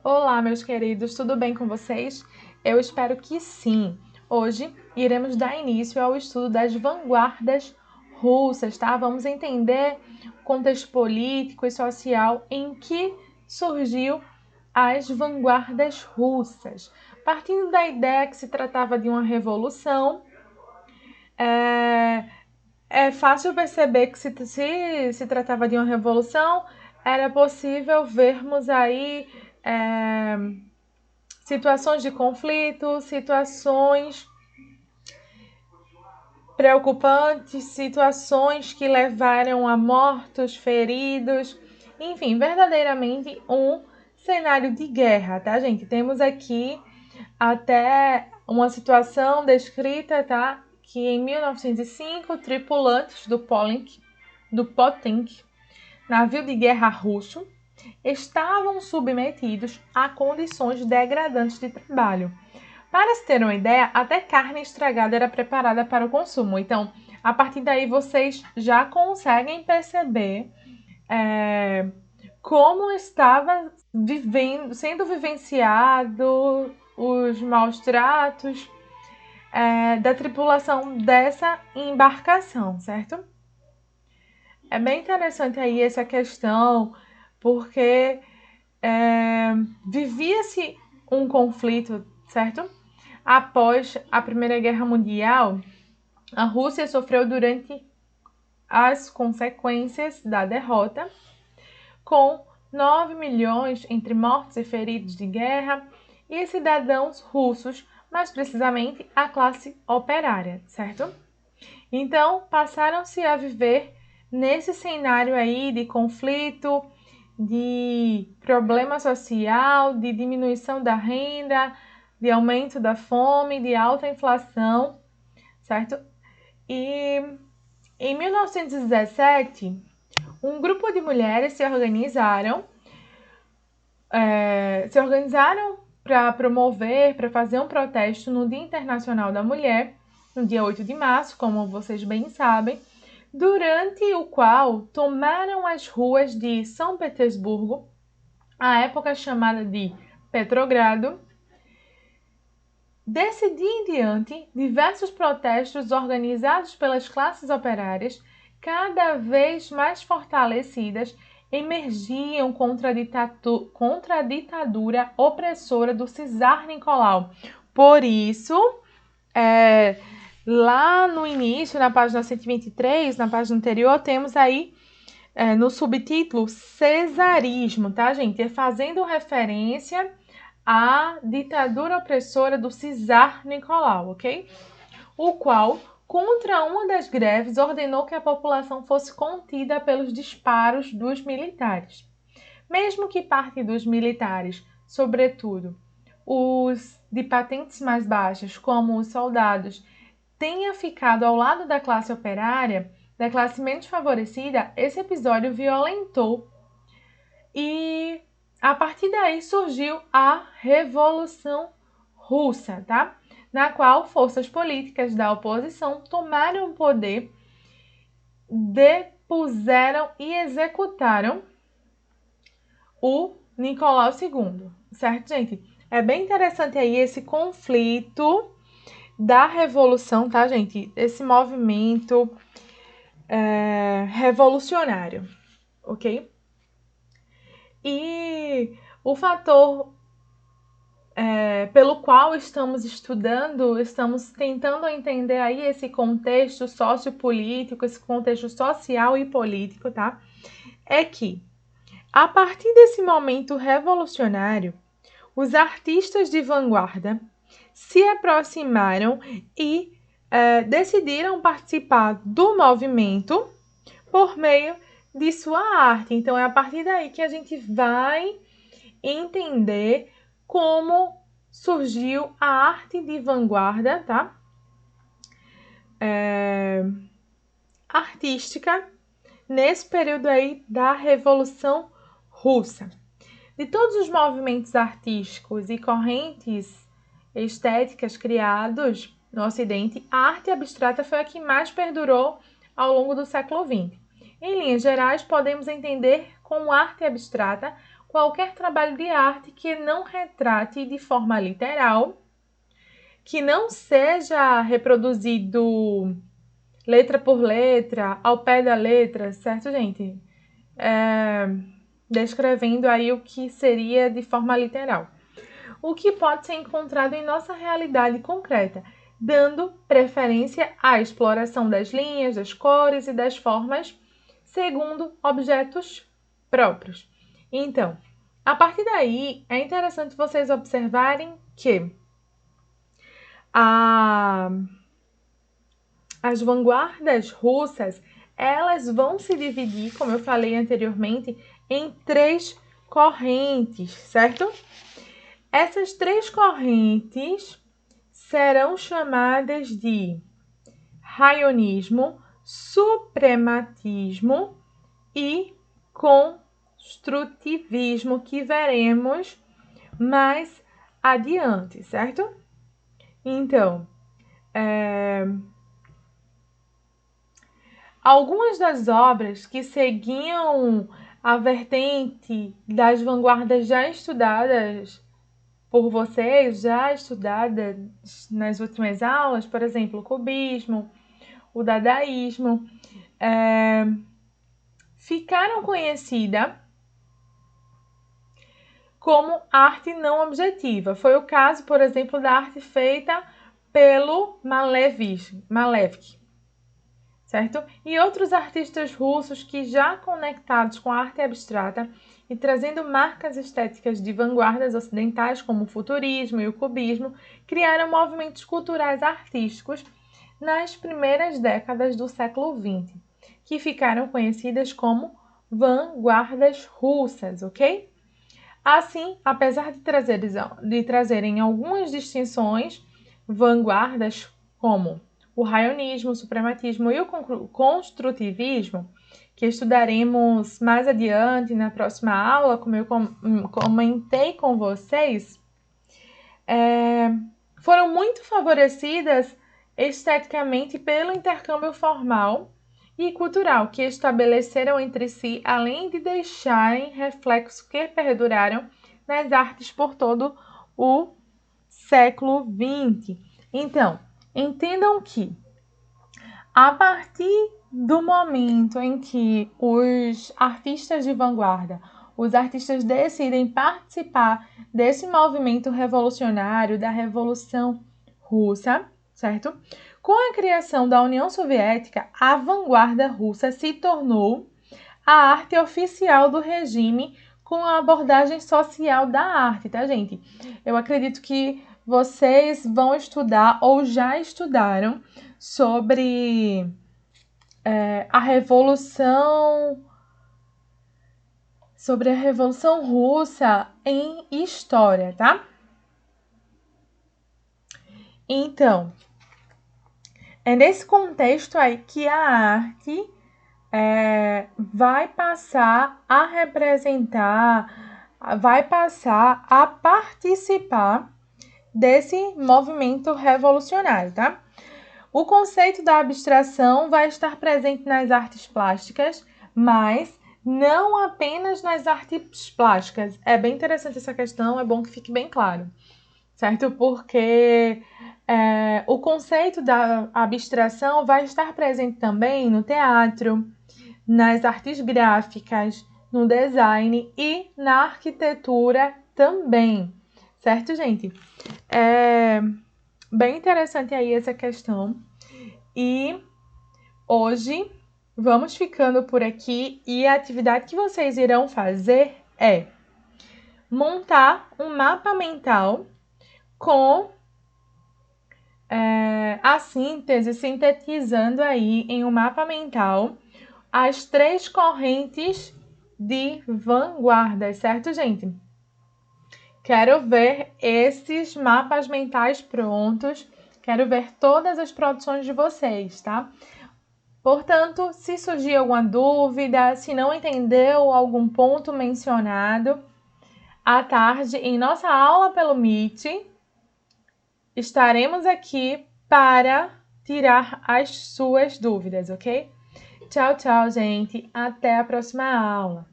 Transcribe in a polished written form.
Olá, meus queridos, tudo bem com vocês? Eu espero que sim. Hoje iremos dar início ao estudo das vanguardas russas, tá? Vamos entender o contexto político e social em que surgiu as vanguardas russas. Partindo da ideia que se tratava de uma revolução, é fácil perceber que se tratava de uma revolução, era possível vermos aí situações de conflito, situações preocupantes, situações que levaram a mortos, feridos, enfim, verdadeiramente um cenário de guerra, tá, gente? Temos aqui até uma situação descrita, tá? Que em 1905, tripulantes do Potemkin, navio de guerra russo, estavam submetidos a condições degradantes de trabalho. Para se ter uma ideia, até carne estragada era preparada para o consumo. Então, a partir daí, vocês já conseguem perceber como estava sendo vivenciado os maus tratos da tripulação dessa embarcação, certo? É bem interessante aí essa questão, porque vivia-se um conflito, certo? Após a Primeira Guerra Mundial, a Rússia sofreu durante as consequências da derrota, com 9 milhões entre mortos e feridos de guerra e cidadãos russos, mais precisamente a classe operária, certo? Então, passaram-se a viver nesse cenário aí de conflito, de problema social, de diminuição da renda, de aumento da fome, de alta inflação, certo? E em 1917, um grupo de mulheres se organizaram para promover, para fazer um protesto no Dia Internacional da Mulher, no dia 8 de março, como vocês bem sabem, durante o qual tomaram as ruas de São Petersburgo, à época chamada de Petrogrado. Desse dia em diante, diversos protestos organizados pelas classes operárias, cada vez mais fortalecidas, emergiam contra a ditadura opressora do czar Nicolau. Por isso, lá no início, na página 123, na página anterior, temos aí no subtítulo cesarismo, tá, gente? Fazendo referência à ditadura opressora do czar Nicolau, ok? O qual, contra uma das greves, ordenou que a população fosse contida pelos disparos dos militares. Mesmo que parte dos militares, sobretudo os de patentes mais baixas, como os soldados, tenha ficado ao lado da classe operária, da classe menos favorecida, esse episódio violentou e a partir daí surgiu a Revolução Russa, tá? Na qual forças políticas da oposição tomaram o poder, depuseram e executaram o Nicolau II, certo, gente? É bem interessante aí esse conflito da revolução, tá, gente? Esse movimento revolucionário, ok? E o fator pelo qual estamos estudando, estamos tentando entender aí esse contexto sociopolítico, esse contexto social e político, tá? É que, a partir desse momento revolucionário, os artistas de vanguarda se aproximaram e decidiram participar do movimento por meio de sua arte. Então, é a partir daí que a gente vai entender como surgiu a arte de vanguarda, tá? Artística nesse período aí da Revolução Russa. De todos os movimentos artísticos e correntes estéticas criados no Ocidente, a arte abstrata foi a que mais perdurou ao longo do século XX. Em linhas gerais, podemos entender como arte abstrata qualquer trabalho de arte que não retrate de forma literal, que não seja reproduzido letra por letra, ao pé da letra, certo, gente? Descrevendo aí o que seria de forma literal. O que pode ser encontrado em nossa realidade concreta, dando preferência à exploração das linhas, das cores e das formas, segundo objetos próprios. Então, a partir daí, é interessante vocês observarem que as vanguardas russas, elas vão se dividir, como eu falei anteriormente, em 3 correntes, certo? Essas 3 correntes serão chamadas de raionismo, suprematismo e construtivismo, que veremos mais adiante, certo? Então, algumas das obras que seguiam a vertente das vanguardas já estudadas por vocês, já estudadas nas últimas aulas, por exemplo, o cubismo, o dadaísmo, ficaram conhecidas como arte não objetiva. Foi o caso, por exemplo, da arte feita pelo Malevich, certo? E outros artistas russos que, já conectados com a arte abstrata e trazendo marcas estéticas de vanguardas ocidentais como o futurismo e o cubismo, criaram movimentos culturais artísticos nas primeiras décadas do século XX, que ficaram conhecidas como vanguardas russas, ok? Assim, apesar de trazerem algumas distinções, vanguardas como o raionismo, o suprematismo e o construtivismo, que estudaremos mais adiante na próxima aula, como eu comentei com vocês, foram muito favorecidas esteticamente pelo intercâmbio formal e cultural que estabeleceram entre si, além de deixarem reflexos que perduraram nas artes por todo o século XX. Então, entendam que, a partir do momento em que os artistas de vanguarda, os artistas decidem participar desse movimento revolucionário, da Revolução Russa, certo? Com a criação da União Soviética, a vanguarda russa se tornou a arte oficial do regime, com a abordagem social da arte, tá, gente? Eu acredito que vocês vão estudar ou já estudaram sobre a Revolução Russa em história, tá? Então, é nesse contexto aí que a arte vai passar a representar, vai passar a participar desse movimento revolucionário, tá? O conceito da abstração vai estar presente nas artes plásticas, mas não apenas nas artes plásticas. É bem interessante essa questão, é bom que fique bem claro, certo? Porque o conceito da abstração vai estar presente também no teatro, nas artes gráficas, no design e na arquitetura também, certo, gente? É bem interessante aí essa questão. E hoje vamos ficando por aqui, e a atividade que vocês irão fazer é montar um mapa mental com a síntese, sintetizando aí em um mapa mental as 3 correntes de vanguarda, certo, gente? Quero ver esses mapas mentais prontos, quero ver todas as produções de vocês, tá? Portanto, se surgir alguma dúvida, se não entendeu algum ponto mencionado, à tarde, em nossa aula pelo Meet, estaremos aqui para tirar as suas dúvidas, ok? Tchau, tchau, gente. Até a próxima aula.